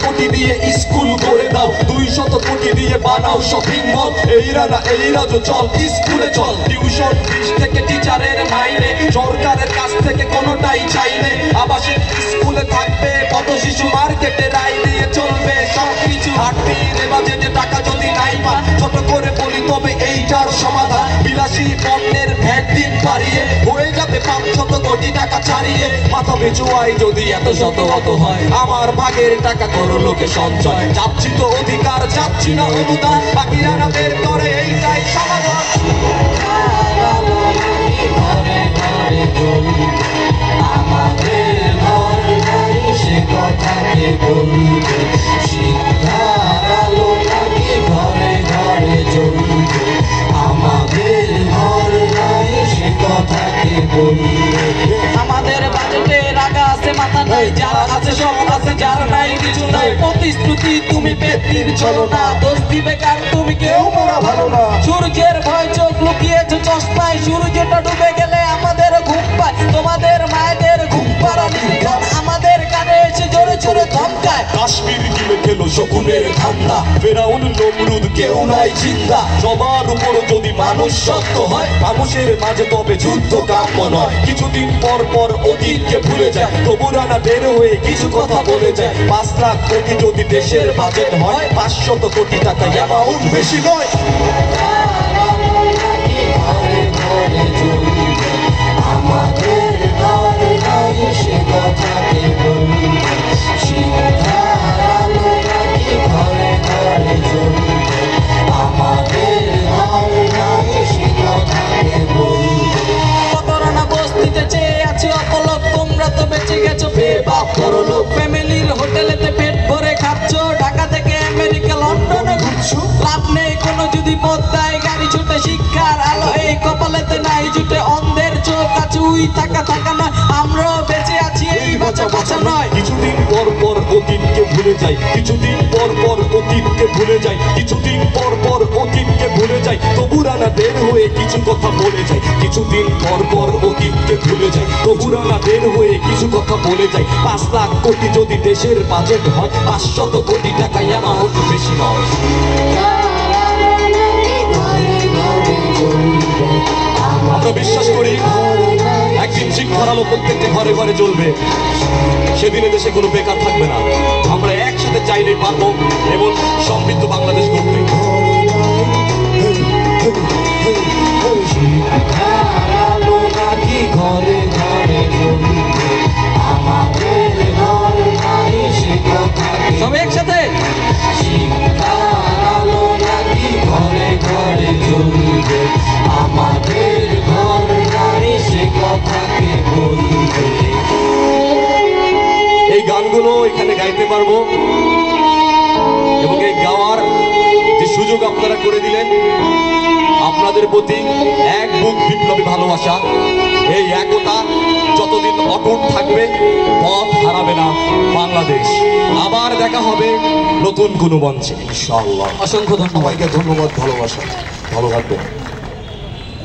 কোটি দিয়ে স্কুল করে দাও, 200 কোটি দিয়ে বানাও শপিং মল। এইরা তো চল স্কুলে চল, টিউশন ফিস থেকে টিচারের মাইনে, সরকারের কাছ থেকে কোনোটাই চাইবে। আবাসিক স্কুলে থাকবে কত শিশু, মার্কেটে রায় দিয়ে চলবে সবকিছু। হাটতির বাজেটে টাকা যদি নাই পান, ছোট করে বলি তবে এইটার সমাধান। বিলাসী পণ্যের ভ্যাট দিন বাড়িয়ে হয়ে যাবে 500 কোটি টাকা ছাড়িয়ে। মাথা পিছু আয় যদি এত শত অত হয়, আমার ভাগের টাকা করো লোকে সঞ্চয়। চাচ্ছি তো অধিকার, চাচ্ছি না অনুদান, বাকিরা না বের করে এইটাই সমাধান। আমাদের ঘর নাই সে কথাকে বলবে, শিক্ষার আলো নাকি ঘরে ঘরে জ্বলবে। আমাদের ঘর নাই সে কথাকে বলবে। আমাদের বাজেটে রাগা আছে মাথা নাই, যারা আছে সব আছে, যার নাই কিছু নাই। প্রতিশ্রুতি তুমি পেতির চলো না, দোষ দিবে কার তুমি কেউ মোরা ভালো না। সূর্যের ভয় চোখ লুকিয়েছে চশমায়, সূর্যটা ডুবে গেলে আমাদের ঘুম পায়, তোমাদের মায়েদের ঘুম পাড়ানি গান আমাদের কানে এসে জোরে জোরে ধমকায়। কাশ্মীর গিলে খেলো শকুনের ঠান্ডা, ফেরাউন নমরুদ কেউ নাই জিন্দা। সবার উপর যদি মানুষ শক্ত হয়, মানুষের মাঝে তবে যুদ্ধ কাম্য নয়। কিছুদিন পর পর অতীতকে ভুলে যায়, তবু রানা বের হয়ে কিছু কথা বলে যায়। 5 লাখ কোটি যদি দেশের বাজেট হয়, 500 কোটি টাকা অ্যামাউন্ট বেশি নয়। আমাদের ঘর নাই সে কথাকে বলবে, শিক্ষার আলো নাকি ঘরে ঘরে জ্বলবে। আমাদের ঘর নাই সে কথাকে বলবে। কত রানা বস্তিতে চেয়ে আছে অপলক, তোমরা তো বেঁচে গেছো বেবাক বড়লোক। ফ্যামিলির হোটেলেতে পেট ভরে খাচ্ছ, ঢাকা থেকে আমেরিকা লন্ডনে ঘুরছো। লাভ নেই কোনো যদি পদ্মায় গাড়ি ছুটে, শিক্ষার আলো এই কপালেতে নাই জুটে। অন্ধের চোখ আছে উই থাকা থাকা নয়, আমরাও বেঁচে আছি এই বাঁচা বাঁচা নয়। কিছুদিন পর পর অতীতকে ভুলে যাই, কিছুদিন পর পর অতীতকে ভুলে যাই, কিছুদিন পর পর অতীতকে ভুলে যাই। তবু রানা বের হয়ে কিছু কথা বলে যায়, কিছুদিন পর পর অতীতকে ভুলে যাই, তবু রানা বের হয়ে কিছু কথা বলে যায়। 5 লাখ কোটি যদি দেশের বাজেট হয়, 500 কোটি টাকা অ্যামাউন্ট বেশি নয়। আমরা বিশ্বাস করি একদিন শিক্ষার আলো প্রত্যেকটা ঘরে ঘরে জ্বলবে, সেদিনে দেশে কোনো বেকার থাকবে না। আমরা একসাথে চাইলেই পারবো এবং সমৃদ্ধ বাংলাদেশ গড়তে। শিক্ষার আলো নাকি ঘরে ঘরে জ্বলবে, আমাদের ঘর নাই সে কথাকে। সব একসাথে শিক্ষার আলো নাকি ঘরে ঘরে জ্বলবে, আমাদের ঘর নাই সে কথাকে বলবে। এই গানগুলো এখানে গাইতে পারবো এবং এই গাওয়ার যে সুযোগ আপনারা করে দিলেন, আপনাদের প্রতি এক বুক বিপ্লবী ভালোবাসা। এই একতা যতদিন অটুট থাকবে, পথ হারাবে না বাংলাদেশ। আবার দেখা হবে নতুন কোনো মঞ্চে ইনশাআল্লাহ। অসংখ্য ধন্যবাদ। সবাইকে ধন্যবাদ, ভালোবাসা, ভালো থাকবেন।